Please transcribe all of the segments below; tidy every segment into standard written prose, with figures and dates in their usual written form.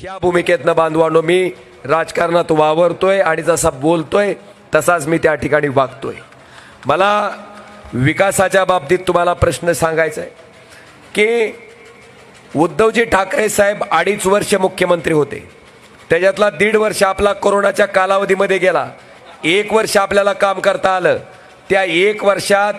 ह्या भूमिकेतनं बांधवांनो मी राजकारणात वावरतोय आणि जसा बोलतोय तसाच मी त्या ठिकाणी वागतोय। मला विकासाच्या बाबतीत तुम्हाला प्रश्न सांगायचा आहे की उद्धवजी ठाकरे साहेब 2.5 वर्ष मुख्यमंत्री होते, त्याच्यातला 1.5 वर्ष आपला कोरोनाच्या कालावधीमध्ये गेला, 1 वर्ष आपल्याला काम करता आलं। त्या 1 वर्षात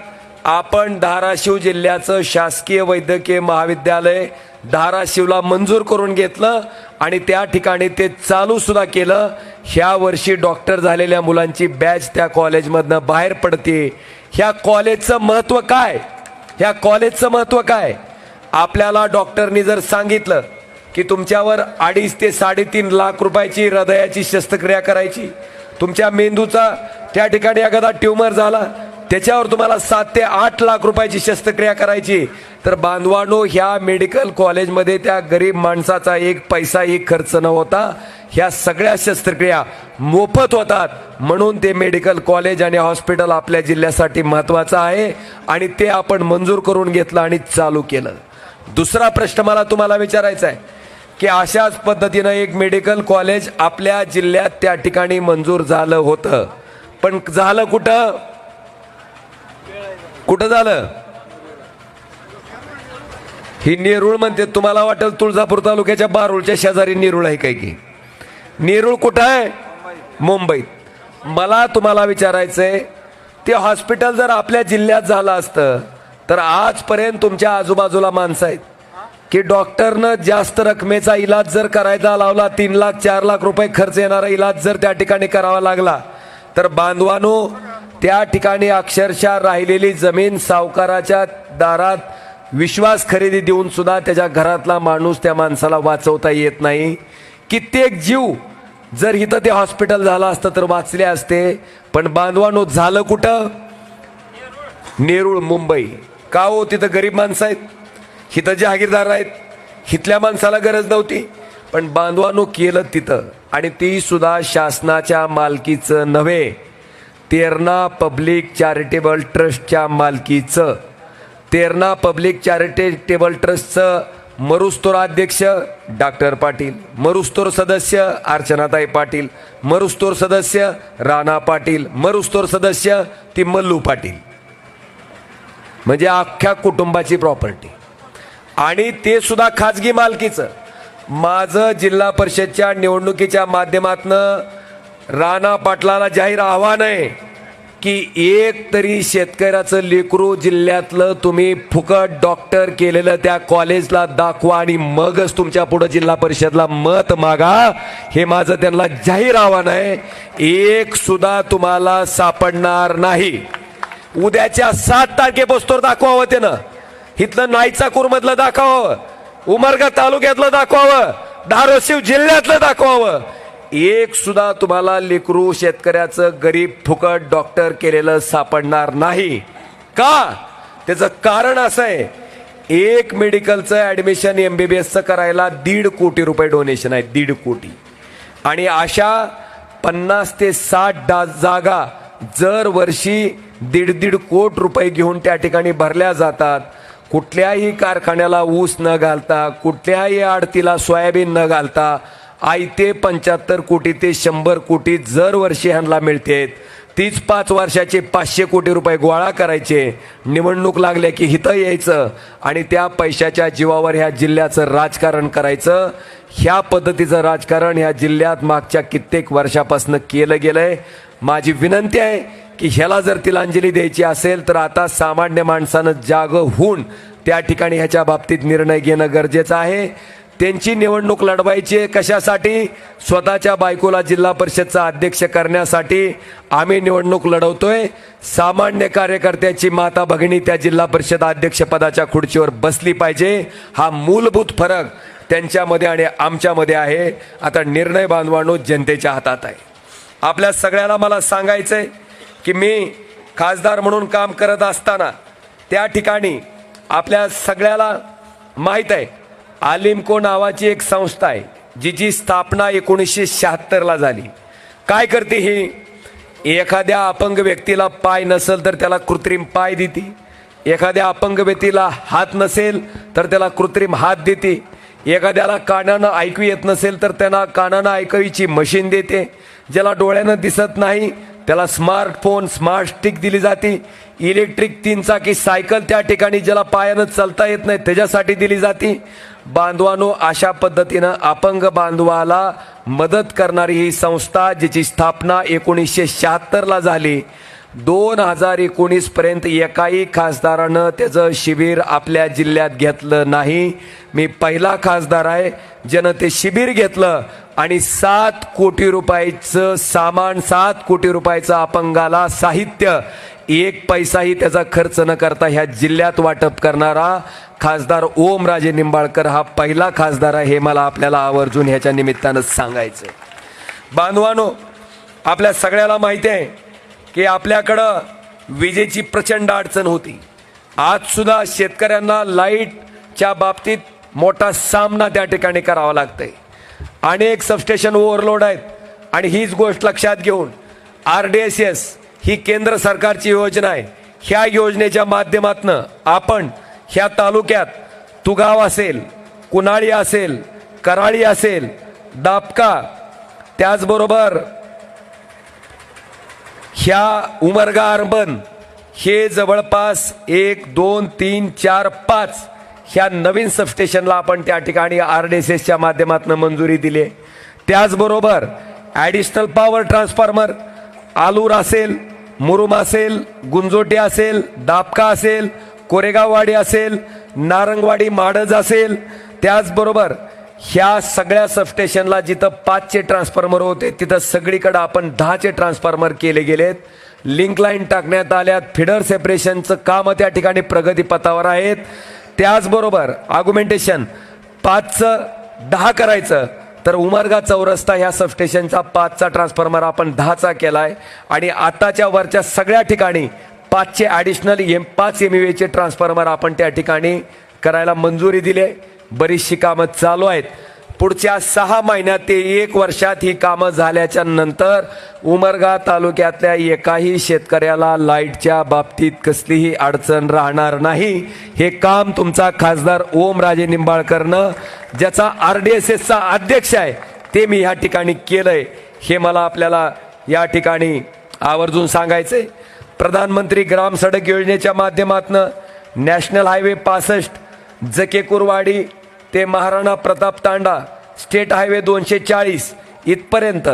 आपण धाराशिव जिल्ह्याचं शासकीय वैद्यकीय महाविद्यालय धाराशिवला मंजूर करून घेतलं आणि त्या ठिकाणी ते चालू सुद्धा केलं। ह्या वर्षी डॉक्टर झालेल्या मुलांची बॅच त्या कॉलेजमधनं बाहेर पडते। ह्या कॉलेजचं महत्त्व काय? ह्या कॉलेजचं महत्त्व काय? आपल्याला डॉक्टरनी जर सांगितलं की तुमच्यावर 2.5 ते 3.5 लाख रुपयाची हृदयाची शस्त्रक्रिया करायची, तुमच्या मेंदूचा त्या ठिकाणी एखादा ट्यूमर झाला त्याच्यावर तुम्हाला 7 ते 8 लाख रुपयाची शस्त्रक्रिया करायची, तर बांधवांनो ह्या मेडिकल कॉलेजमध्ये त्या गरीब माणसाचा 1 पैसाही खर्च न होता ह्या सगळ्या शस्त्रक्रिया मोफत होतात। म्हणून ते मेडिकल कॉलेज आणि हॉस्पिटल आपल्या जिल्ह्यासाठी महत्त्वाचं आहे आणि ते आपण मंजूर करून घेतलं आणि चालू केलं। दुसरा प्रश्न मला तुम्हाला विचारायचा आहे की अशाच पद्धतीनं एक मेडिकल कॉलेज आपल्या जिल्ह्यात त्या ठिकाणी मंजूर झालं होतं, पण झालं कुठं? कुठं झालं? ही नेरूळ म्हणते, तुम्हाला वाटेल तुळजापूर तालुक्याच्या बारूळच्या शेजारी नेरूळ आहे काय की? नेरूळ कुठं आहे? मुंबईत। मला तुम्हाला विचारायचंय ते हॉस्पिटल जर आपल्या जिल्ह्यात झालं असतं तर आजपर्यंत तुमच्या आजूबाजूला माणसं आहेत की डॉक्टरनं जास्त रकमेचा इलाज जर करायचा लावला, 3 लाख 4 लाख रुपये खर्च येणारा इलाज जर त्या ठिकाणी करावा लागला तर बांधवानो त्या ठिकाणी अक्षरशः राहिलेली जमीन सावकाराच्या दारात विश्वास खरेदी देऊन सुद्धा त्याच्या घरातला माणूस त्या माणसाला वाचवता येत नाही। कित्येक जीव जर इथं ते हॉस्पिटल झालं असतं तर वाचले असते, पण बांधवानो झालं कुठं? नेरूळ, मुंबई। का हो? तिथं गरीब माणसं आहेत, इथं जहागीरदार आहेत, इथल्या माणसाला गरज नव्हती, पण बांधवानो केलं तिथं, आणि ती सुद्धा शासनाच्या मालकीचं नव्हे, तेरणा पब्लिक चॅरिटेबल ट्रस्टच्या मालकीचं। तेरणा पब्लिक चॅरिटेबल ट्रस्टचं मरुस्तोर अध्यक्ष डॉक्टर पाटील, मरुस्तोर सदस्य अर्चनाताई पाटील, मरुस्तोर सदस्य राणा पाटील, मरुस्तोर सदस्य ती मल्लू पाटील, म्हणजे अख्ख्या कुटुंबाची प्रॉपर्टी, आणि ते सुद्धा खाजगी मालकीचं। माझं जिल्हा परिषदच्या निवडणुकीच्या माध्यमातनं राणा पाटलाला जाहीर आव्हान आहे की एक तरी शेतकऱ्याचं लेकरू जिल्ह्यातलं तुम्ही फुकट डॉक्टर केलेलं त्या कॉलेजला दाखवा आणि मगच तुमच्या पुढे जिल्हा परिषदला मत मागा, हे माझं त्यांना जाहीर आव्हान आहे। एक सुद्धा तुम्हाला सापडणार नाही। उद्याच्या 7 तारखेपासून दाखवावं, त्यानं इथलं नाईचाकूर मधलं दाखवावं, उमरगा तालुक्यातलं दाखवावं, धाराशिव जिल्ह्यातलं दाखवावं। एक सुद्धा तुम्हाला लेकरू शेतकऱ्याचं गरीब फुकट डॉक्टर केलेलं सापडणार नाही। का? त्याचं कारण असं आहे, एक मेडिकलचं ऍडमिशन MBBSचं करायला 1.5 कोटी रुपये डोनेशन आहे, 1.5 कोटी, आणि अशा 50 ते 60 जागा जर वर्षी 1.5 कोटी रुपये घेऊन त्या ठिकाणी भरल्या जातात। कुठल्याही कारखान्याला ऊस न घालता, कुठल्याही आडतीला सोयाबीन न घालता आयते 75 कोटी ते 100 कोटी जर वर्षी ह्यांना मिळते। तीच 5 वर्षाचे 500 कोटी रुपये गोळा करायचे, निवडणूक लागल्या की हिथं यायचं आणि त्या पैशाच्या जीवावर ह्या जिल्ह्याचं राजकारण करायचं। ह्या पद्धतीचं राजकारण ह्या जिल्ह्यात मागच्या कित्येक वर्षापासून केलं गेलंय। माझी विनंती आहे की ह्याला जर तिलांजली द्यायची असेल तर आता सामान्य माणसानं जागं होऊन त्या ठिकाणी ह्याच्या बाबतीत निर्णय घेणं गरजेचं आहे। त्यांची निवडणूक लढवायची कशासाठी? स्वतःच्या बायकोला जिल्हा परिषदचा अध्यक्ष करण्यासाठी आम्ही निवडणूक लढवतोय। सामान्य कार्यकर्त्याची माता भगिनी त्या जिल्हा परिषद अध्यक्ष पदाच्या खुर्चीवर बसली पाहिजे, हा मूलभूत फरक त्यांच्यामध्ये आणि आमच्यामध्ये आहे। आता निर्णय बांधवांनो जनतेच्या हातात आहे। आपल्या सगळ्याला मला सांगायचंय की मी खासदार म्हणून काम करत असताना त्या ठिकाणी आपल्या सगळ्याला माहीत आहे, आलिमको नावाची एक संस्था आहे जिची स्थापना 1976 झाली। काय करते ही? एखाद्या अपंग व्यक्तीला पाय नसेल तर त्याला कृत्रिम पाय देते, एखाद्या अपंग व्यक्तीला हात नसेल तर त्याला कृत्रिम हात देते, एखाद्याला कानानं ऐकू येत नसेल तर त्यांना कानानं ऐकवीची मशीन देते. ज्याला डोळ्यानं दिसत नाही त्याला स्मार्टफोन, स्मार्ट स्टिक दिली जाते. इलेक्ट्रिक 3 चाकी सायकल त्या ठिकाणी ज्याला पायानं चालता येत नाही त्याच्यासाठी दिली जाते. बांधवानो, अशा पद्धतीनं अपंग बांधवाला मदत करणारी ही संस्था, जिची स्थापना 1976 ला झाली, 2019 पर्यंत एकाही खासदारानं त्याचं शिबिर आपल्या जिल्ह्यात घेतलं नाही. मी पहिला खासदार आहे ज्यानं ते शिबिर घेतलं आणि 7 कोटी रुपयाचं सामान, 7 कोटी रुपयाचं अपंगाला साहित्य, 1 पैसाही त्याचा खर्च न करता ह्या जिल्ह्यात वाटप करणारा खासदार ओमराजे निंबाळकर हा पहिला खासदार आहे. हे मला आपल्याला आवर्जून ह्याच्या निमित्तानं सांगायचं. बांधवानो, आपल्या सगळ्याला माहिती आहे की आपल्याकडं विजेची प्रचंड अडचण होती. आज सुद्धा शेतकऱ्यांना लाईटच्या बाबतीत मोठा सामना त्या ठिकाणी करावा लागतंय. अनेक सबस्टेशन ओव्हरलोड आहेत आणि हीच गोष्ट लक्षात घेऊन RDSS ही केंद्र सरकारची योजना आहे. ह्या योजनेच्या माध्यमातून आपण ह्या तालुक्यात तुगाव असेल, कुनाळी असेल, कराळी असेल, दापका, त्याचबरोबर ह्या उमरगा अर्बन, हे जवळपास 1, 2, 3, 4, 5 ह्या नवीन सबस्टेशनला आपण त्या ठिकाणी RDSSच्या माध्यमातून मंजुरी दिली. त्याचबरोबर ॲडिशनल पॉवर ट्रान्सफॉर्मर आलूर असेल, मुरुम असेल, गुंजोटी असेल, दापका असेल, कोरेगाववाडी असेल, नारंगवाडी माडज असेल, त्याचबरोबर ह्या सगळ्या सबस्टेशनला जिथं 5चे ट्रान्सफॉर्मर होते तिथं सगळीकडे आपण 10चे ट्रान्सफॉर्मर केले गेलेत. लिंक लाईन टाकण्यात आल्यात. फिडर सेपरेशनचं काम त्या ठिकाणी प्रगतीपथावर आहेत. त्याचबरोबर आर्ग्युमेंटेशन 5चं 10 करायचं तर उमरगा चौरस्ता ह्या सबस्टेशनचा 5चा ट्रान्सफॉर्मर आपण 10चा केलाय आणि आताच्या वरच्या सगळ्या ठिकाणी 5चे ॲडिशनल 5 MVAचे ट्रान्सफॉर्मर आपण त्या ठिकाणी करायला मंजुरी दिली. बरीचशी कामं चालू आहेत. पुढच्या 6 महिन्यात ते 1 वर्षात ही कामं झाल्याच्या नंतर उमरगा तालुक्यातल्या एकाही शेतकऱ्याला लाईटच्या बाबतीत कसलीही अडचण राहणार नाही. हे काम तुमचा खासदार ओमराजे निंबाळकरनं, ज्याचा RDSSचा अध्यक्ष आहे, ते मी ह्या ठिकाणी केलंय. हे मला आपल्याला या ठिकाणी आवर्जून सांगायचंय. प्रधानमंत्री ग्राम सडक योजनेच्या माध्यमातून नॅशनल हायवे 65 जकेकुरवाडी ते महाराणा प्रताप तांडा, स्टेट हायवे 240 इथपर्यंत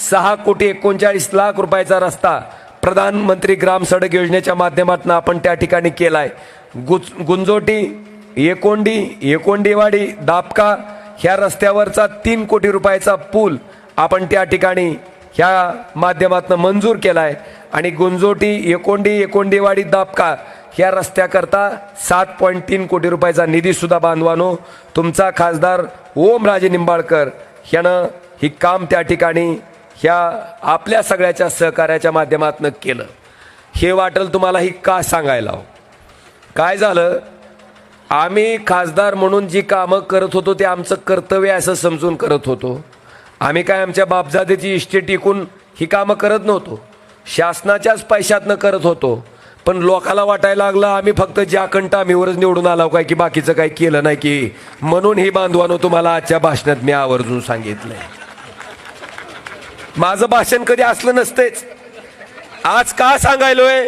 6,39,00,000 रुपयाचा रस्ता प्रधानमंत्री ग्राम सडक योजनेच्या माध्यमातून आपण त्या ठिकाणी केलाय. गुंजोटी, एकोंडीवाडी, दापका ह्या रस्त्यावरचा 3 कोटी रुपयाचा पूल आपण त्या ठिकाणी ह्या माध्यमातून मंजूर केलाय आणि गुंजोटी, एकोंडीवाडी, दापका ह्या रस्त्याकरता 7.3 कोटी रुपयाचा निधी सुद्धा बांधवानो तुमचा खासदार ओमराजे निंबाळकर यानं ही काम त्या ठिकाणी ह्या आपल्या सगळ्याच्या सहकार्याच्या माध्यमातून केलं. हे वाटेल तुम्हाला ही का सांगायला. काय झालं, आम्ही खासदार म्हणून जी कामं करत होतो ते आमचं कर्तव्य असं समजून करत होतो. आम्ही काय आमच्या बापजादेची इस्टेट टिकून ही कामं करत नव्हतो, शासनाच्याच पैशातनं करत होतो. पण लोकाला वाटायला लागलं आम्ही फक्त ज्या कंटा आम्हीवरच निवडून आलो काय की बाकीचं काही केलं नाही की, म्हणून ही बांधवानो तुम्हाला आजच्या भाषणात मी आवर्जून सांगितलंय. माझं भाषण कधी असलं नसतेच. आज का सांगायलोय,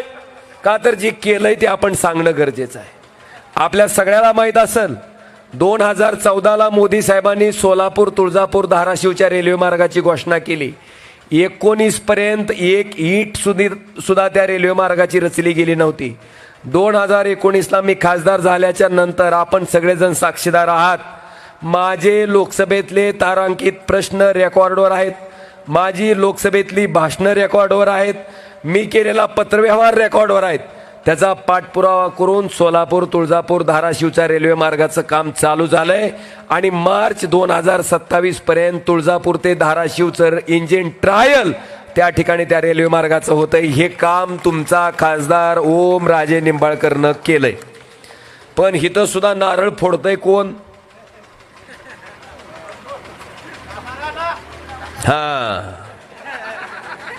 का तर जे केलंय ते आपण सांगणं गरजेचं आहे. आपल्या सगळ्याला माहित असेल 2014ला मोदी साहेबांनी सोलापूर, तुळजापूर, धाराशिवच्या रेल्वे मार्गाची घोषणा केली. 19 पर्यंत एक ईट सुद्धा त्या रेल्वे मार्गाची रचली गेली नव्हती. 2019ला मी खासदार झाल्याच्या नंतर आपण सगळेजण साक्षीदार आहात. माझे लोकसभेतले तारांकित प्रश्न रेकॉर्डवर आहेत, माझी लोकसभेतली भाषणं रेकॉर्डवर आहेत, मी केलेला पत्रव्यवहार रेकॉर्डवर आहेत. त्याचा पाठपुरावा करून सोलापूर, तुळजापूर, धाराशिवच्या रेल्वे मार्गाचं काम चालू झालंय आणि मार्च 2027 पर्यंत तुळजापूर ते धाराशिवचं इंजिन ट्रायल त्या ठिकाणी त्या रेल्वे मार्गाचं होतंय. हे काम तुमचा खासदार ओमराजे निंबाळकरनं केलंय. पण इथं सुद्धा नारळ फोडतंय कोण?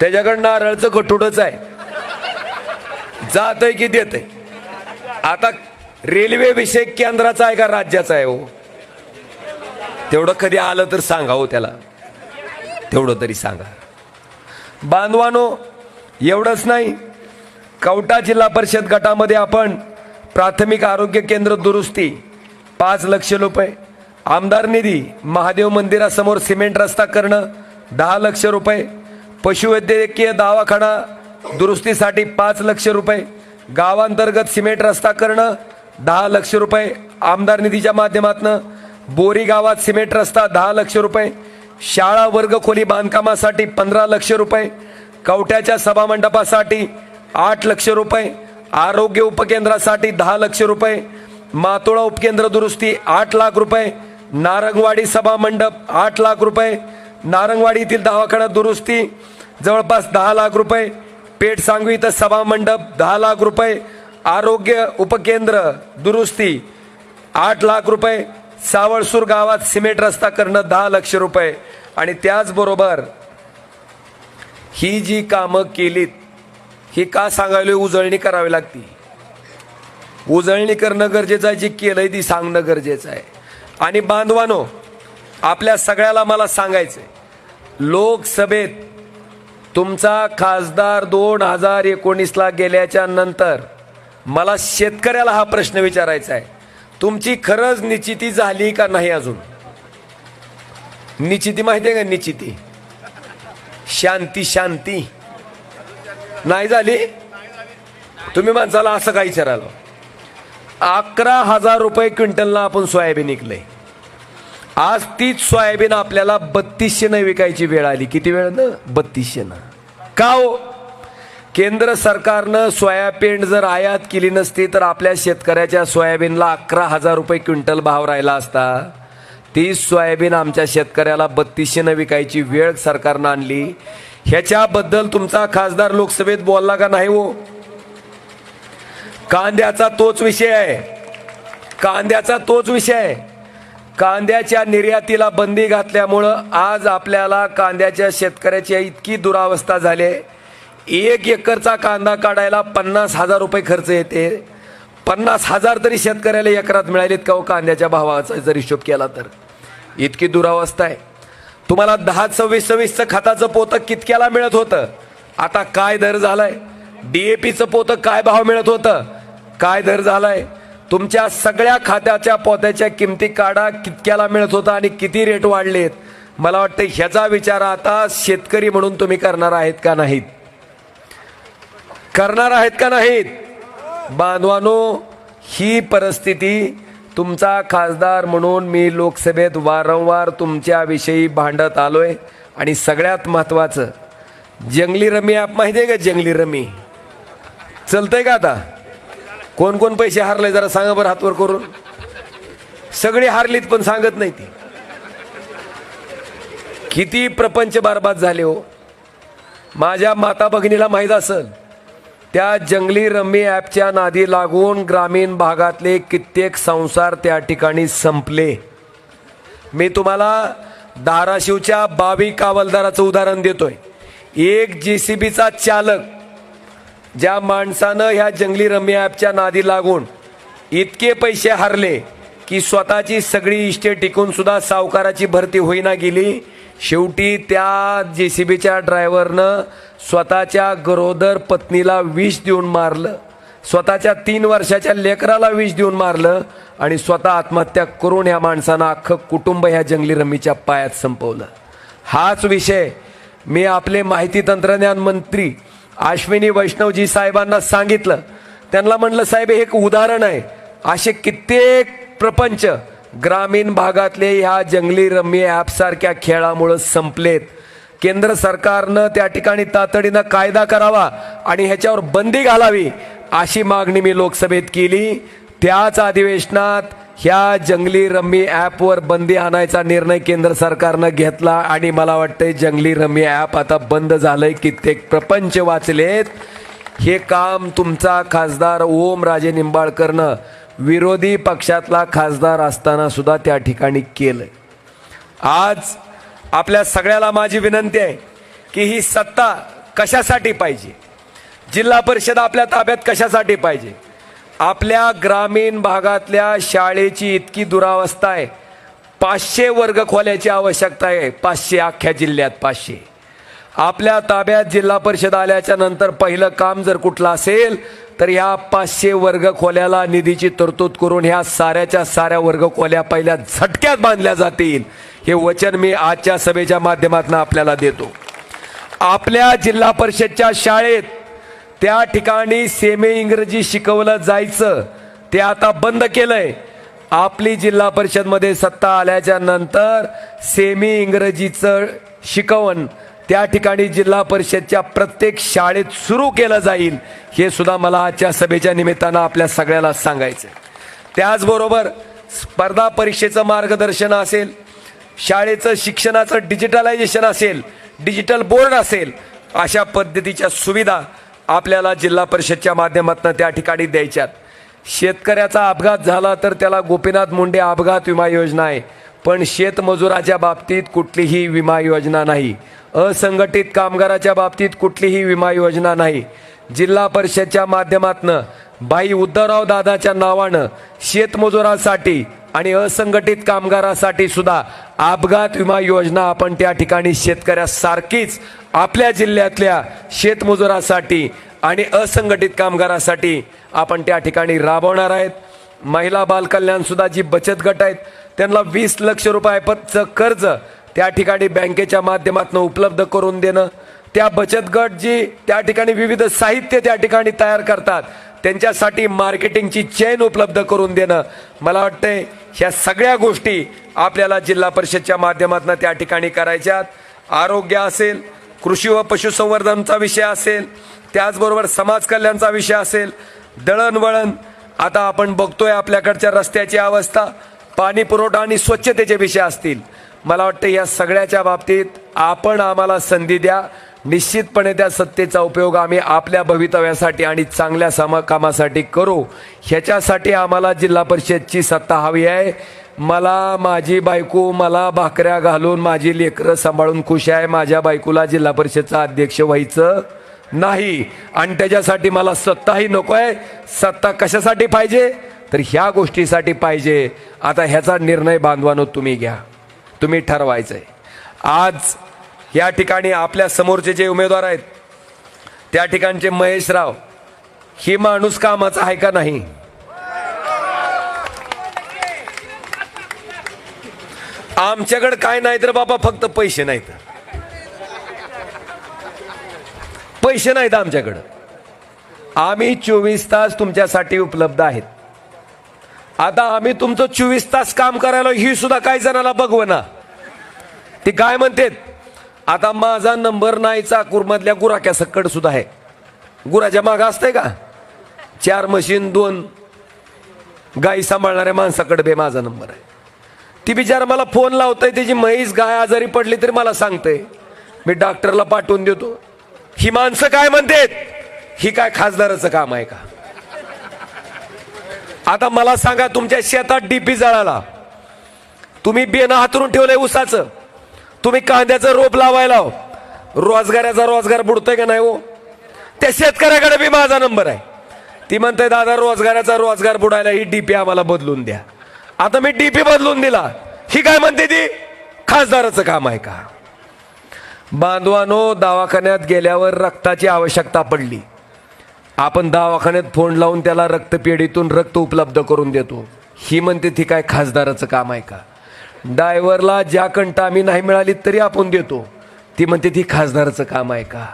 त्याच्याकडं नारळचं गठुडच आहे, जातंय की देतंय. आता रेल्वे विषय केंद्राचा आहे का राज्याचा आहे? हो, तेवढं कधी आलं तर सांगा हो त्याला, तेवढं तरी सांगा. बांधवानो, एवढंच नाही, कवठा जिल्हा परिषद गटामध्ये आपण प्राथमिक आरोग्य केंद्र दुरुस्ती 5 लक्ष रुपये, आमदार निधी महादेव मंदिरासमोर सिमेंट रस्ता करणं 10 लक्ष रुपये, पशुवैद्यकीय दवाखाना दुरुस्तीसाठी 5 लक्ष रुपये, गावांतर्गत सिमेंट रस्ता करणं 10 लक्ष रुपये आमदार निधीच्या माध्यमातून, बोरी गावात सिमेंट रस्ता 10 लक्ष रुपये, शाळा वर्ग खोली बांधकामासाठी 15 लक्ष रुपये, कवठ्याच्या सभामंडपासाठी 8 लक्ष रुपये, आरोग्य उपकेंद्रासाठी 10 लक्ष रुपये, मातोळा उपकेंद्र दुरुस्ती 8 लाख रुपये, नारंगवाडी सभामंडप 8 लाख रुपये, नारंगवाडी येथील दवाखाना दुरुस्ती जवळपास 10 लाख रुपये, पेठ सांगवी इथं सभामंडप 10 लाख रुपये, आरोग्य उपकेंद्र दुरुस्ती 8 लाख रुपये, सावळसूर गावात सिमेंट रस्ता करणं 10 लक्ष रुपये. आणि त्याचबरोबर ही जी कामं केलीत, ही का सांगायला उजळणी करावी लागती. उजळणी करणं गरजेचं आहे, जी केलंय ती सांगणं गरजेचं आहे. आणि बांधवानो, आपल्या सगळ्याला मला सांगायचंय, लोकसभेत तुमचा खासदार 2019ला गेल्याच्या नंतर मला शेतकऱ्याला हा प्रश्न विचारायचा आहे, तुमची खरंच निश्चिती झाली का नाही. अजून निश्चिती माहिती आहे का? निश्चिती शांती शांती नाही झाली. तुम्ही माणसाला असं काय विचारायला, 11,000 रुपये क्विंटलला आपण सोयाबीन विकलंय. आज तीच सोयाबीन आपल्याला 3200 विकायची वेळ आली. किती वेळ ना? 3200. का हो? केंद्र सरकारनं सोयाबीन जर आयात केली नसती तर आपल्या शेतकऱ्याच्या सोयाबीनला 11,000 रुपये क्विंटल भाव राहिला असता. तीच सोयाबीन आमच्या शेतकऱ्याला 3200 विकायची वेळ सरकारनं आणली. ह्याच्याबद्दल तुमचा खासदार लोकसभेत बोलला का नाही हो? कांद्याचा तोच विषय आहे, कांद्याचा तोच विषय आहे. कांद्याच्या निर्यातीला बंदी घातल्यामुळं आज आपल्याला कांद्याच्या शेतकऱ्याची इतकी दुरावस्था झाली. 1 एकरचा कांदा काढायला 50,000 रुपये खर्च येते. 50,000 तरी शेतकऱ्याला एकरात मिळालेत का हो? कांद्याच्या भावाचा जर हिशोब केला तर इतकी दुरावस्था आहे. तुम्हाला 10-26 खताचं पोतं कितक्याला मिळत होतं, आता काय दर झालाय. DAPचं पोतं काय भाव मिळत होतं, काय दर झालाय. तुमच्या सगळ्या खात्याच्या पोत्याच्या किमती काढा, कितक्याला मिळत होता आणि किती रेट वाढलेत. मला वाटतं ह्याचा विचार आता शेतकरी म्हणून तुम्ही करणार आहेत का नाहीत, करणार आहेत का नाहीत. बांधवानो, ही परिस्थिती तुमचा खासदार म्हणून मी लोकसभेत वारंवार तुमच्याविषयी भांडत आलोय. आणि सगळ्यात महत्वाचं, जंगली रमी ॲप माहिती आहे का? जंगली रमी चलतंय का आता? कोण कोण पैसे हारले जरा सांगा बरं हातवर करून. सगळे हारलीत पण सांगत नाही ती. किती प्रपंच बरबाद झाले हो. माझ्या माता भगिनीला माहीत असेल, त्या जंगली रम्मी ॲपच्या नादी लागून ग्रामीण भागातले कित्येक संसार त्या ठिकाणी संपले. मी तुम्हाला धाराशिवच्या बावी कावलदाराचं उदाहरण देतोय. एक JCBचा चालक, ज्या माणसानं ह्या जंगली रम्मी ॲपच्या नादी लागून इतके पैसे हरले की स्वतःची सगळी इस्टेट टिकून सुद्धा सावकाराची भरती होईना गेली. शेवटी त्या JCBच्या ड्रायव्हरनं स्वतःच्या गरोदर पत्नीला विष देऊन मारलं, स्वतःच्या 3 वर्षाच्या लेकराला विष देऊन मारलं आणि स्वतः आत्महत्या करून ह्या माणसानं अख्खं कुटुंब ह्या जंगली रम्मीच्या पायात संपवलं. हाच विषय मी आपले माहिती तंत्रज्ञान मंत्री अश्विनी वैष्णवजी साहेबांना सांगितलं. त्यांना म्हणलं, साहेब हे एक उदाहरण आहे, असे कित्येक प्रपंच ग्रामीण भागातले ह्या जंगली रम्मी ॲप सारख्या खेळामुळे संपलेत. केंद्र सरकारनं त्या ठिकाणी तातडीनं कायदा करावा आणि ह्याच्यावर बंदी घालावी अशी मागणी मी लोकसभेत केली. त्याच अधिवेशनात ह्या जंगली रम्मी ॲपवर बंदी आणायचा निर्णय केंद्र सरकारनं घेतला आणि मला वाटतंय जंगली रम्मी ॲप आता बंद झालंय. कित्येक प्रपंच वाचलेत. हे काम तुमचा खासदार ओमराजे निंबाळकरनं विरोधी पक्षातला खासदार असताना सुद्धा त्या ठिकाणी केलंय. आज आपल्या सगळ्याला माझी विनंती आहे की ही सत्ता कशासाठी पाहिजे, जिल्हा परिषद आपल्या ताब्यात कशासाठी पाहिजे. आपल्या ग्रामीण भागातल्या शाळेची इतकी दुरावस्था आहे. 500 वर्ग खोल्याची आवश्यकता आहे. 500 अख्ख्या जिल्ह्यात 500. आपल्या ताब्यात जिल्हा परिषद आल्याच्या नंतर पहिलं काम जर कुठलं असेल तर ह्या 500 वर्ग खोल्याला निधीची तरतूद करून ह्या साऱ्याच्या साऱ्या वर्ग खोल्या पहिल्या झटक्यात बांधल्या जातील. हे वचन मी आजच्या सभेच्या माध्यमातून आपल्याला देतो. आपल्या जिल्हा परिषदच्या शाळेत त्या ठिकाणी सेमी इंग्रजी शिकवलं जायचं ते आता बंद केलंय. आपली जिल्हा परिषदमध्ये सत्ता आल्याच्या नंतर सेमी इंग्रजीचं शिकवण त्या ठिकाणी जिल्हा परिषदच्या प्रत्येक शाळेत सुरू केलं जाईल. हे सुद्धा मला आजच्या सभेच्या निमित्तानं आपल्या सगळ्याला सांगायचं. त्याचबरोबर स्पर्धा परीक्षेचं मार्गदर्शन असेल, शाळेचं शिक्षणाचं डिजिटलायझेशन असेल, डिजिटल बोर्ड असेल, अशा पद्धतीच्या सुविधा आपल्याला जिल्हा परिषदच्या माध्यमातून त्या ठिकाणी द्यायच्यात. शेतकऱ्याचा अपघात झाला तर त्याला गोपीनाथ मुंडे अपघात विमा योजना आहे, पण शेतमजुराच्या बाबतीत कुठलीही विमा योजना नाही. असंघटित कामगाराच्या बाबतीत कुठलीही विमा योजना नाही. जिल्हा परिषदच्या माध्यमातून भाई उद्धवराव दादाच्या नावानं शेतमजुरासाठी आणि असंघटित कामगारासाठी सुद्धा अपघात विमा योजना आपण त्या ठिकाणी शेतकऱ्यासारखीच आपल्या जिल्ह्यातल्या शेतमजुरासाठी आणि असंघटित कामगारासाठी आपण त्या ठिकाणी राबवणार आहेत. महिला बाल कल्याण सुद्धा जी बचत गट आहेत त्यांना 20 लाख रुपयाचं कर्ज त्या ठिकाणी बँकेच्या माध्यमातून उपलब्ध करून देणं. त्या बचत गट जी त्या ठिकाणी विविध साहित्य त्या ठिकाणी तयार करतात त्यांच्यासाठी मार्केटिंगची चेन उपलब्ध करून देणं. मला वाटतंय ह्या सगळ्या गोष्टी आपल्याला जिल्हा परिषदच्या माध्यमातून त्या ठिकाणी करायच्यात. आरोग्य असेल, कृषी व पशुसंवर्धनचा विषय असेल, त्याचबरोबर समाज कल्याणचा विषय असेल, दळणवळण, आता आपण बघतोय आपल्याकडच्या रस्त्याची अवस्था, पाणी पुरवठा आणि स्वच्छतेचे विषय असतील. मला वाटतं या सगळ्याच्या बाबतीत आपण आम्हाला संधी द्या. निश्चितपणे त्या सत्तेचा उपयोग आम्ही आपल्या भवितव्यासाठी आणि चांगल्या कामासाठी करू. ह्याच्यासाठी आम्हाला जिल्हा परिषदची सत्ता हवी आहे. मला माझी बायको मला भाकऱ्या घालून माझी लेकरं सांभाळून खुश आहे. माझ्या बायकोला जिल्हा परिषदचा अध्यक्ष व्हायचं नाही आणि त्याच्यासाठी मला सत्ताही नको आहे. सत्ता कशासाठी पाहिजे तर ह्या गोष्टीसाठी पाहिजे. आता ह्याचा निर्णय बांधवानो तुम्ही घ्या, तुम्ही ठरवायचंय. आज या ठिकाणी आपल्या समोरचे जे उमेदवार आहेत त्या ठिकाणचे महेशराव, ही माणूस कामाचा आहे का नाही? आमच्याकडे काय नाही तर बाबा फक्त पैसे नाहीत, पैसे नाहीत आमच्याकडं. आम्ही 24 तास तुमच्यासाठी उपलब्ध आहेत. आता आम्ही तुमचं 24 तास काम करायला ही सुद्धा काही जणाला बघवना. ती काय म्हणतात, आता माझा नंबर नाही चाकूरमधल्या गुराक्या सकड सुद्धा आहे. गुराच्या मागं असतंय का 4 मशीन 2 गाई सांभाळणाऱ्या माणसाकडे बे माझा नंबर आहे. ती बिचारा मला फोन लावतंय, त्याची म्हैस गाय आजारी पडली तरी मला सांगतंय, मी डॉक्टरला पाठवून देतो. ही माणसं काय म्हणतात, ही काय खासदाराचं काम आहे का? आता मला सांगा, तुमच्या शेतात डीपी जळाला, तुम्ही बेन हातरून ठेवलंय ऊसाचं, तुम्ही कांद्याचं रोप लावायला, रोजगाराचा रोजगार बुडतोय का नाही हो? त्या शेतकऱ्याकडे बी माझा नंबर आहे. ती म्हणते दादा रोजगाराचा रोजगार बुडायला ही डीपी आम्हाला बदलून द्या. आता मी डीपी बदलून दिला, ही काय म्हणते ती खासदाराचं काम आहे का? बांधवानो, दवाखान्यात गेल्यावर रक्ताची आवश्यकता पडली, आपण दवाखान्यात फोन लावून त्याला रक्तपेढीतून रक्त उपलब्ध करून देतो. ही म्हणते ती काय खासदाराचं काम आहे का? ड्रायव्हरला ज्या कंटा आम्ही नाही मिळाली तरी आपण देतो, ती म्हणते ती खासदाराचं काम आहे का?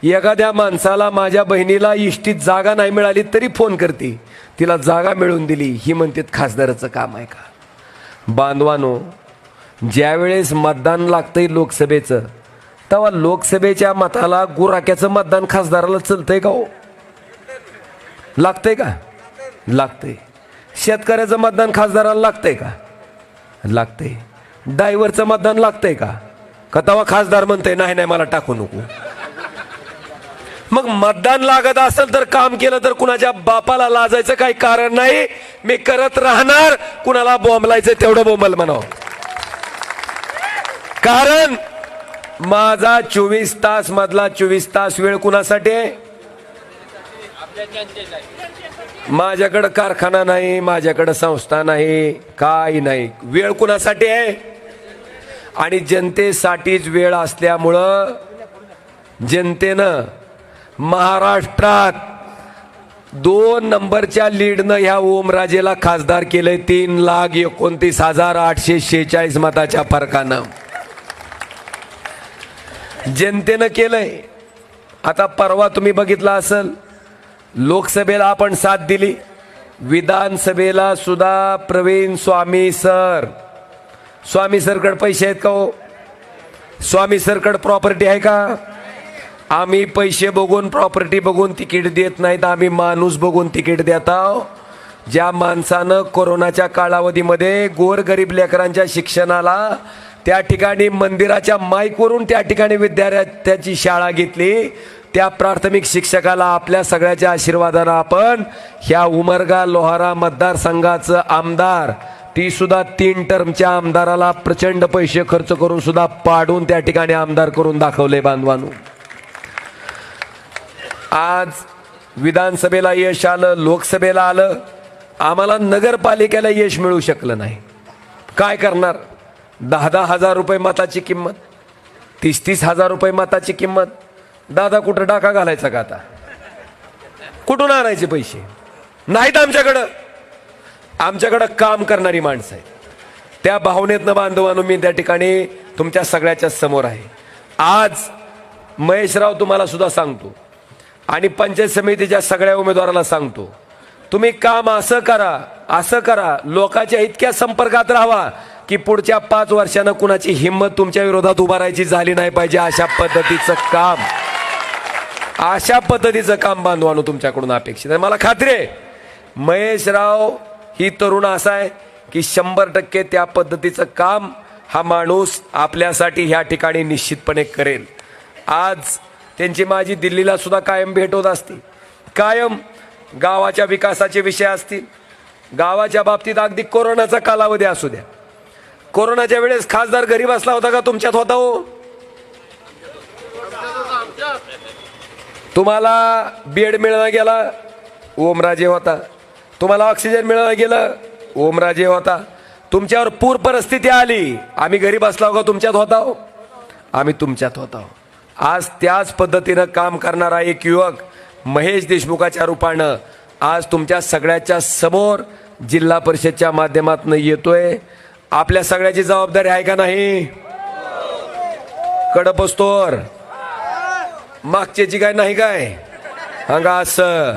एखाद्या माणसाला, माझ्या बहिणीला इष्टीत जागा नाही मिळाली तरी फोन करते, तिला जागा मिळवून दिली, ही म्हणते खासदाराचं काम आहे का? बांधवानो, ज्यावेळेस मतदान लागतंय लोकसभेचं, तेव्हा लोकसभेच्या मताला गुराक्याचं मतदान खासदाराला चलतंय का हो? लागतंय का? लागतंय. शेतकऱ्याचं मतदान खासदाराला लागतंय का? लागतंय. ड्रायव्हरचं मतदान लागतंय का? तेव्हा खासदार म्हणतंय नाही नाही मला टाकू नको. मग मतदान लागत असेल तर काम केलं तर कुणाच्या बापाला लाजायचं काही कारण नाही. मी करत राहणार, कुणाला बोंबलायचं तेवढं बोंबल म्हणावं. कारण माझा 24 तास मधला 24 तास वेळ कुणासाठी आहे? माझ्याकडं कारखाना नाही, माझ्याकडं संस्था नाही, काही नाही. वेळ कुणासाठी आहे? आणि जनतेसाठीच वेळ असल्यामुळं जनतेनं महाराष्ट्रात 2 नंबरच्या लीडनं ह्या ओमराजेला खासदार केलंय 3,29,846 मताच्या फरकानं जनतेनं केलंय. आता परवा तुम्ही बघितलं असेल, लोकसभेला आपण साथ दिली, विधानसभेला सुद्धा प्रवीण स्वामी सरकडे पैसे आहेत का हो? स्वामी सरकडे प्रॉपर्टी आहे का? आम्ही पैसे बघून, प्रॉपर्टी बघून तिकीट देत नाहीत, आम्ही माणूस बघून तिकीट देत आहोत. ज्या माणसानं कोरोनाच्या कालावधीमध्ये गोरगरीब लेकरांच्या शिक्षणाला त्या ठिकाणी मंदिराच्या माईकवरून त्या ठिकाणी विद्यार्थ्याची शाळा घेतली, त्या प्राथमिक शिक्षकाला आपल्या सगळ्याच्या आशीर्वादानं आपण ह्या उमरगा लोहारा मतदारसंघाचं आमदार, ती सुद्धा 3 टर्मच्या आमदाराला प्रचंड पैसे खर्च करून सुद्धा पाडून त्या ठिकाणी आमदार करून दाखवले बांधवांनो. आज विधानसभेला यश आलं, लोकसभेला आलं, आम्हाला नगरपालिकेला यश मिळू शकलं नाही. काय करणार? 10-10 हजार रुपये मताची किंमत, 30-30 हजार रुपये मताची किंमत. दादा कुठं डाका घालायचा का? आता कुठून आणायचे पैसे? नाहीत आमच्याकडं. आमच्याकडं काम करणारी माणसं आहेत. त्या भावनेतनं बांधवांनो मी त्या ठिकाणी तुमच्या सगळ्याच्या समोर आहे. आज महेशराव तुम्हाला सुद्धा सांगतो आणि पंचायत समितीच्या सगळ्या उमेदवाराला सांगतो, तुम्ही काम असं करा, लोकांच्या इतक्या संपर्कात राहावा की पुढच्या 5 वर्षांना कुणाची हिंमत तुमच्या विरोधात उभारायची झाली नाही पाहिजे. अशा पद्धतीचं काम बांधवानो तुमच्याकडून अपेक्षित आहे. मला खात्री आहे महेशराव ही तरुण असा आहे की 100% त्या पद्धतीचं काम हा माणूस आपल्यासाठी ह्या ठिकाणी निश्चितपणे करेल. आज त्यांची माझी दिल्लीला सुद्धा कायम भेट होत असते. कायम गावाच्या विकासाचे विषय असतील, गावाच्या बाबतीत अगदी कोरोनाचा कालावधी असू द्या. कोरोनाच्या वेळेस खासदार घरी बसला होता का? तुमच्यात होता हो. तुम्हाला बेड मिळाला गेला, ओमराजे होता. तुम्हाला ऑक्सिजन मिळाला गेलं, ओमराजे होता. तुमच्यावर पूर परिस्थिती आली, आम्ही घरी बसला का? तुमच्यात होता हो. आम्ही तुमच्यात होता. आज त्याच पद्धतीनं काम करणारा एक युवक महेश देशमुखाच्या रूपानं आज तुमच्या सगळ्याच्या समोर जिल्हा परिषदच्या माध्यमातून येतोय. आपल्या सगळ्याची जबाबदारी आहे का नाही? कडपस्तोर मागच्याची काय नाही काय? सांगा. असं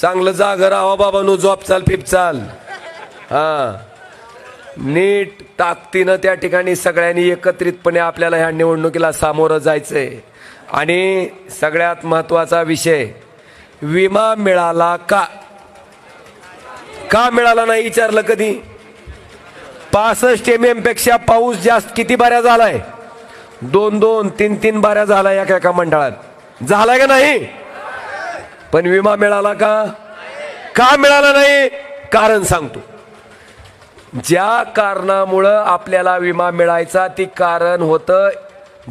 चांगलं जागर राहा बाबांनो, जॉब चाल फिप चाल. नीट ताकदीनं त्या ठिकाणी सगळ्यांनी एकत्रितपणे आपल्याला ह्या निवडणुकीला सामोरं जायचंय. आणि सगळ्यात महत्वाचा विषय, विमा मिळाला का मिळाला नाही विचारलं कधी? 65 mm पेक्षा पाऊस जास्त किती बाऱ्या झालाय? 2-2, 3-3 बाऱ्या झालाय एका मंडळात. झालाय का नाही? पण विमा मिळाला का मिळाला नाही? कारण सांगतो. ज्या कारणामुळं आपल्याला विमा मिळायचा ती कारण होतं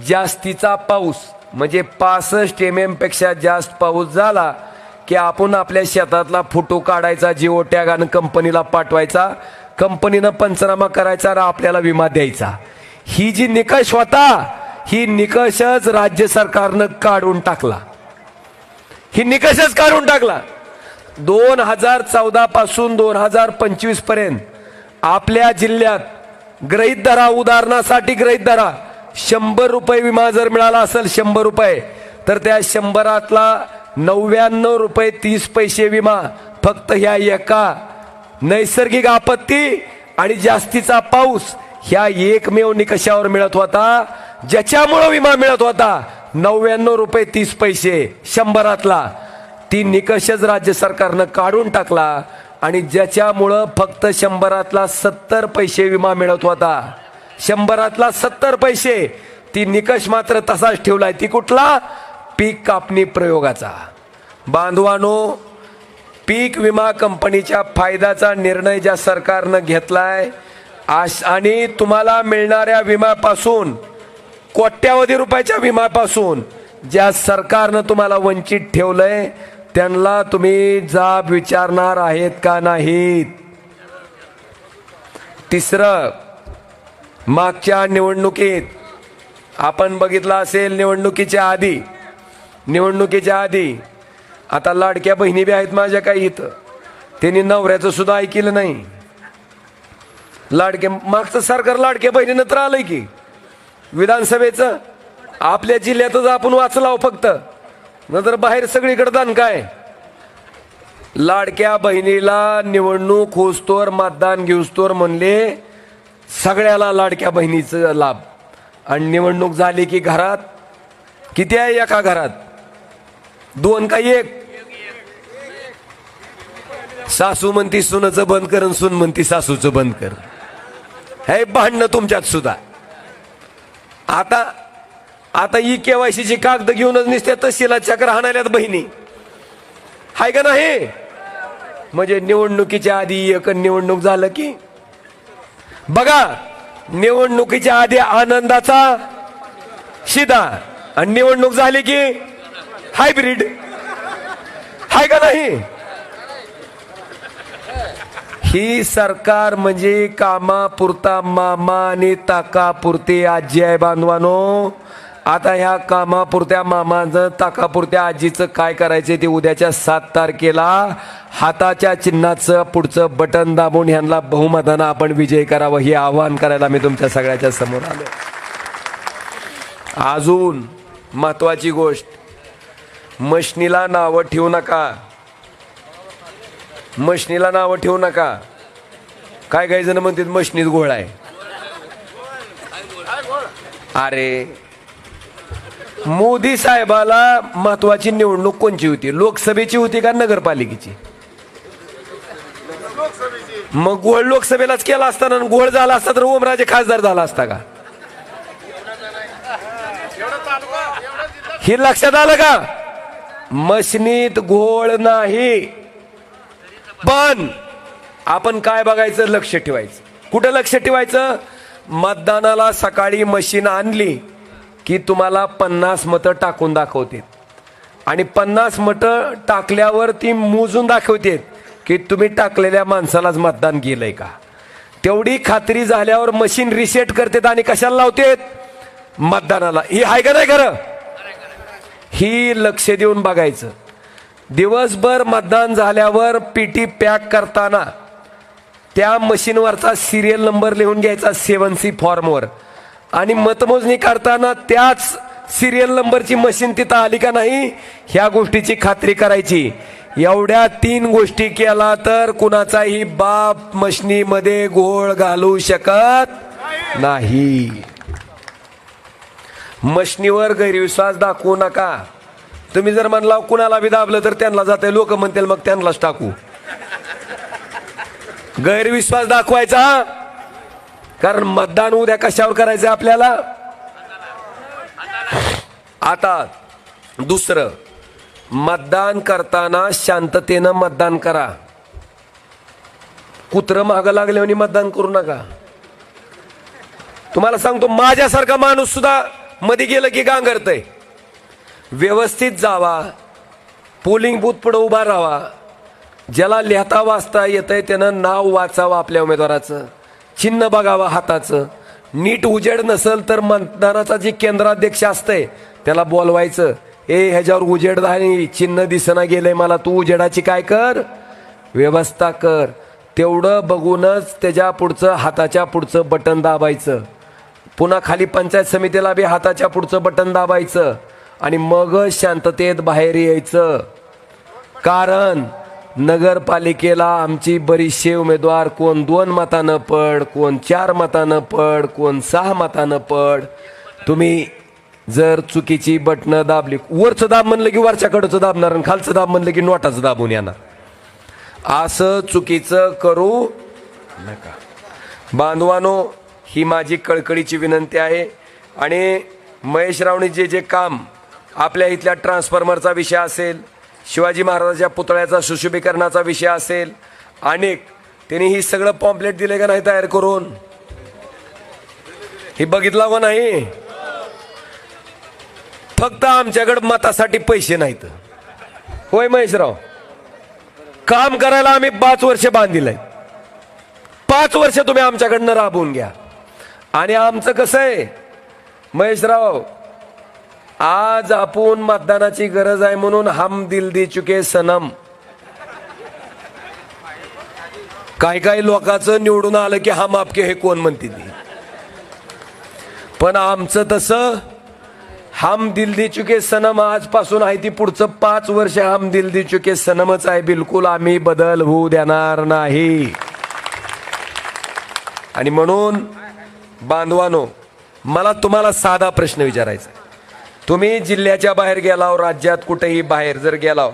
जास्तीचा पाऊस. म्हणजे 65 mm पेक्षा जास्त पाऊस झाला की आपण आपल्या शेतातला फोटो काढायचा, जिओ टॅग आणि कंपनीला पाठवायचा, कंपनीनं पंचनामा करायचा आणि आपल्याला विमा द्यायचा. ही जी निकष होता, ही निकषच राज्य सरकारनं काढून टाकला. 2014 पासून 2025 पर्यंत आपल्या जिल्ह्यात गृहीत धरा, उदाहरणासाठी गृहीत धरा, 100 रुपये विमा जर मिळाला असेल, 100 रुपये, तर त्या 100रातला 99 रुपये 30 पैसे विमा फक्त ह्या एका नैसर्गिक आपत्ती आणि जास्तीचा पाऊस ह्या एकमेव निकषावर मिळत होता, ज्याच्यामुळे विमा मिळत होता 99 रुपये 30 पैसे 100रातला. ती निकषच राज्य सरकारनं काढून टाकला आणि ज्याच्यामुळं फक्त 100रातला 70 पैसे विमा मिळत होता. 100रातला 70 पैसे. ती निकष मात्र तसाच ठेवलाय. ती कुठला? पीक कापणी प्रयोगाचा. बांधवानो, पीक विमा कंपनीच्या फायद्याचा निर्णय ज्या सरकारनं घेतलाय आणि तुम्हाला मिळणाऱ्या विम्यापासून, कोट्यावधी रुपयाच्या विम्यापासून ज्या सरकारनं तुम्हाला वंचित ठेवलंय, त्यांना तुम्ही जाब विचारणार आहेत का नाहीत? तिसरं, मागच्या निवडणुकीत आपण बघितलं असेल, निवडणुकीच्या आधी आता लाडक्या बहिणी बी आहेत माझ्या काही इथं, त्यांनी नवऱ्याचं सुद्धा ऐकलं नाही. मागचं सरकार लाडक्या बहिणीनं तर आलंय की विधानसभेचं, आपल्या जिल्ह्यातच आपण वाचलाव फक्त, नंतर बाहेर सगळीकडे दान काय. लाडक्या बहिणीला निवडणूक होस्तोर मतदान घेऊस्तोर म्हणले सगळ्याला लाडक्या बहिणीचं लाभ, आणि निवडणूक झाली की घरात किती आहे? एका घरात 2 का 1? सासू म्हणती सुनचं बंद कर, सून म्हणती सासूचं बंद कर. हे भांडणं तुमच्यात सुद्धा. आता ही केवायसीची कागद घेऊनच निसत्या तहसीला चक्र हाणाल्यात बहिणी, हाय का नाही? म्हणजे निवडणुकीच्या आधी एक, निवडणूक झालं की बघा, निवडणुकीच्या आधी आनंदाचा शिदा, आणि निवडणूक झाली की हायब्रिड, हाय का नाही? ही सरकार म्हणजे कामापुरता मामा आणि ताकापुरते आजी आहे बांधवानो. आता ह्या कामापुरत्या मामाचं ताकापुरत्या आजीचं काय करायचं ते उद्याच्या 7 तारखेला हाताच्या चिन्हाचं पुढचं बटन दाबून ह्यांना बहुमतानं आपण विजय करावं, हे आवाहन करायला मी तुमच्या सगळ्याच्या समोर आलो. अजून महत्वाची गोष्ट, मशनीला नावं ठेवू नका, मशनीला नावं ठेवू नका. काय काही जण म्हणतात मशनीत घोळ आहे. अरे मोदी साहेबाला महत्वाची निवडणूक कोणची होती? लोकसभेची होती का नगरपालिकेची? मग घोळ लोकसभेलाच केला असताना, घोळ झाला असता तर ओमराजे खासदार झाला असता का? हे लक्षात आलं का? मशनीत घोळ नाही. पण आपण काय बघायचं? लक्ष ठेवायचं. कुठं लक्ष ठेवायचं? मतदानाला सकाळी मशीन आणली की तुम्हाला 50 मतं टाकून दाखवते, आणि 50 मतं टाकल्यावर ती मोजून दाखवते की तुम्ही टाकलेल्या माणसालाच मतदान केलंय का. तेवढी खात्री झाल्यावर मशीन रिसेट करते आणि कशाला लावते? मतदानाला. ही आहे का नाही खरं? ही लक्ष देऊन बघायचं. दिवसभर मतदान झाल्यावर पीटी पॅक करताना त्या मशीनवरचा सिरियल नंबर लिहून घ्यायचा 7C फॉर्मवर, आणि मतमोजणी करताना त्याच सिरियल नंबरची मशीन तिथं आली का नाही ह्या गोष्टीची खात्री करायची. एवढ्या 3 गोष्टी केला तर कुणाचाही बाप मशनीमध्ये घोळ घालू शकत नाही. मशनीवर गैरविश्वास दाखवू नका. तुम्ही जर म्हणला कुणाला बी दाबलं तर त्यांना जाते, लोक म्हणतील मग त्यांनाच टाकू. गैरविश्वास दाखवायचा, कारण मतदान उद्या कशावर करायचं आपल्याला. आता दुसरं, मतदान करताना शांततेनं मतदान करा. कुत्रं मागं लागल्याने मतदान करू नका. तुम्हाला सांगतो, माझ्यासारखा माणूस सुद्धा मध्ये गेलं की गांगरतय. व्यवस्थित जावा, पोलिंग बूथ पुढे उभा राहावा. ज्याला लिहिता वाचता येतंय त्यानं नाव वाचावं आपल्या उमेदवाराचं, चिन्ह बघावं हाताचं. नीट उजेड नसेल तर मतदानाचा जे केंद्राध्यक्ष असतंय त्याला बोलवायचं, ए ह्याच्यावर उजेड नाही, चिन्ह दिसना गेलंय मला, तू उजेडाची काय कर, व्यवस्था कर. तेवढं बघूनच त्याच्या पुढचं हाताच्या पुढचं बटन दाबायचं. पुन्हा खाली पंचायत समितीला बी हाताच्या पुढचं बटन दाबायचं, आणि मग शांततेत बाहेर यायचं. कारण नगरपालिकेला आमची बरीचशे उमेदवार कोण 2 मतानं पड, कोण 4 मतानं पड, कोण 6 मतानं पड. तुम्ही जर चुकीची बटणं दाबली, वरचं दाब म्हणलं की वरच्या कडचं दाबणार, आणि खालचं दाब म्हणलं की नोटाचं दाबून येणार. असं चुकीचं करू नका बांधवानो. ही माझी कळकळीची विनंती आहे. आणि महेश रावणी जे काम आपल्या इथल्या ट्रान्सफॉर्मरचा विषय असेल, शिवाजी महाराजांच्या पुतळ्याचा सुशोभीकरणाचा विषय असेल, अनेक त्यांनी ही सगळं पॉम्पलेट दिले का नाही तयार करून? ही बघितला का नाही? फक्त आमच्याकडे मतासाठी पैसे नाहीत. होय महेशराव, काम करायला आम्ही 5 वर्ष बांधिलंय. 5 वर्ष तुम्ही आमच्याकडनं राबवून घ्या. आणि आमचं कसं आहे महेशराव, आज आपण मतदानाची गरज आहे म्हणून हम दिल दे चुके सनम. काही काही लोकांचं निवडून आलं की हम आपके हे कोण म्हणते ती. पण आमचं तसं हम दिल दे चुके सनम आजपासून आहे ती पुढचं 5 वर्ष हम दिल दे चुके सनमच आहे. बिलकुल आम्ही बदल होऊ देणार नाही. आणि म्हणून बांधवानो, मला तुम्हाला साधा प्रश्न विचारायचा. तुम्ही जिल्ह्याच्या बाहेर गेलाव, राज्यात कुठेही बाहेर जर गेलाव,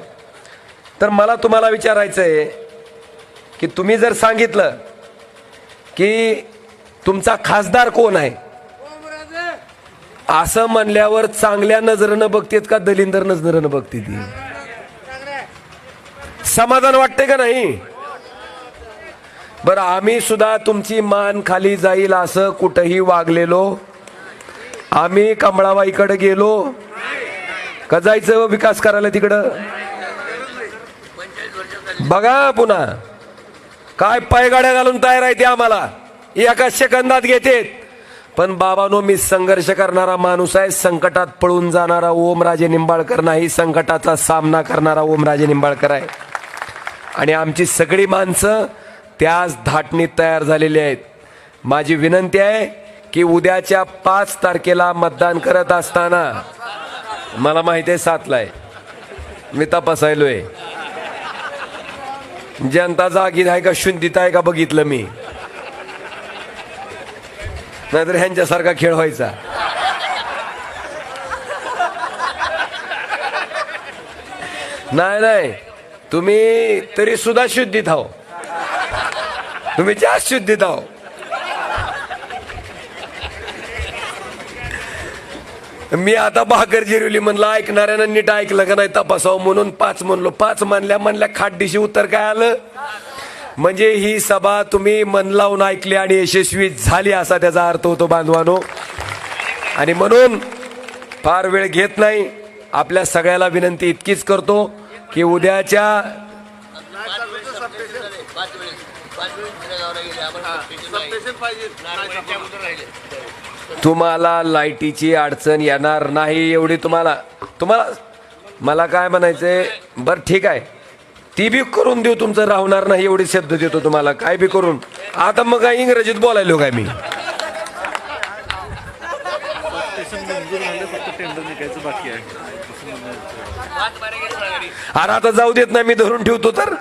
तर मला तुम्हाला विचारायचंय की तुम्ही जर सांगितलं की तुमचा खासदार कोण आहे, असं म्हणल्यावर चांगल्या नजरेनं बघतेत का दलिंदर नजरेनं बघते ती? समाधान वाटते का नाही? बरं, आम्ही सुद्धा तुमची मान खाली जाईल असं कुठंही वागलेलो? आम्ही कमळाबाईकडे गेलो का जायचं विकास करायला तिकडं? बघा पुन्हा काय पायगाड्या घालून तयार आहे ते आम्हाला एका सेकंदात घेतेत. पण बाबांनो, मी संघर्ष करणारा माणूस आहे. संकटात पळून जाणारा ओमराजे निंबाळकर नाही, संकटाचा सामना करणारा ओमराजे निंबाळकर आहे. आणि आमची सगळी माणसं त्याच धाटणीत तयार झालेली आहेत. माझी विनंती आहे की उद्याच्या 5 तारखेला मतदान करत असताना, मला माहिती आहे 7ला आहे, मी तपासायलोय जनता जागी आहे का शुद्धीत आहे का बघितलं मी, नाहीतर ह्यांच्यासारखा खेळ व्हायचा. नाही नाही, तुम्ही तरी सुद्धा शुद्धीत आहो, तुम्ही जास्त शुद्धीत आहो. मी आता भाकर जिरवली म्हणलं ऐकणाऱ्यानं नीट ऐकलं का नाही तपासावं म्हणून 5 म्हणलो. 5 म्हणल्या खाटदिशी उत्तर काय आलं, म्हणजे ही सभा तुम्ही मन लावून ऐकली आणि यशस्वी झाली असा त्याचा अर्थ होतो बांधवानो. आणि म्हणून फार वेळ घेत नाही, आपल्या सगळ्याला विनंती इतकीच करतो की उद्याच्या तुम्हाला लाईटीची अडचण येणार नाही एवढी तुम्हाला मला काय म्हणायचंय. बरं ठीक आहे, ती बी करून देऊ, तुमचं राहणार नाही एवढे शब्द देतो तुम्हाला, काय बी करून. आता मग काय इंग्रजीत बोलायलो काय मी? अरे आता जाऊ देत नाही, मी धरून ठेवतो तर.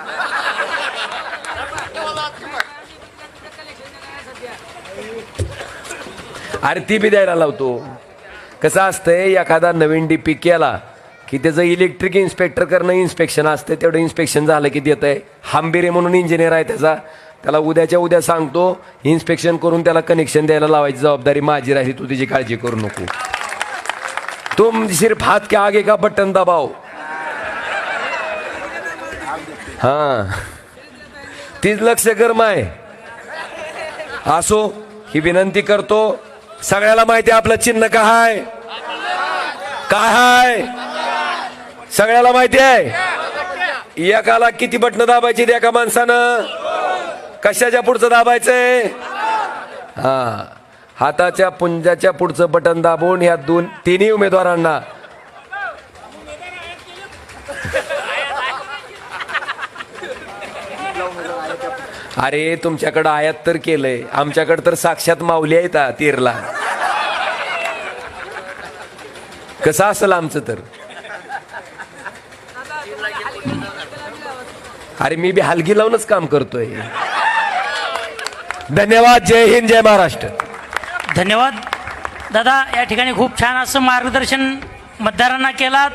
अरे ती बी द्यायला लावतो. कसं असतंय, एखादा नवीन डीपी केला की त्याचं इलेक्ट्रिक इन्स्पेक्टर करणं इन्स्पेक्शन असते, तेवढं इन्स्पेक्शन झालं की देत आहे. हांबिरे म्हणून इंजिनियर आहे त्याला उद्याच्या उद्या सांगतो इन्स्पेक्शन करून त्याला कनेक्शन द्यायला लावायची जबाबदारी माझी राहिली, तू तिची काळजी करू नको. तुम सिर्फ हात के आगे का बटन दबाव. हा, तीच लक्ष गरम आहे. असो, ही विनंती करतो. सगळ्याला माहिती आहे आपलं चिन्ह काय आहे, सगळ्याला माहिती आहे. एकाला किती बटन दाबायची एका माणसानं, कशाच्या पुढचं दाबायचंय? हा, हाताच्या पुंजाच्या पुढचं बटन दाबून ह्या तिन्ही उमेदवारांना अरे तुमच्याकडं आयात तर केलंय, आमच्याकडे तर साक्षात माऊली आहेत तीरला. कसं असेल आमचं तर? अरे मी बी हलगी लावूनच काम करतोय. धन्यवाद. जय हिंद, जय महाराष्ट्र. धन्यवाद दादा. या ठिकाणी खूप छान असं मार्गदर्शन मतदारांना केलात.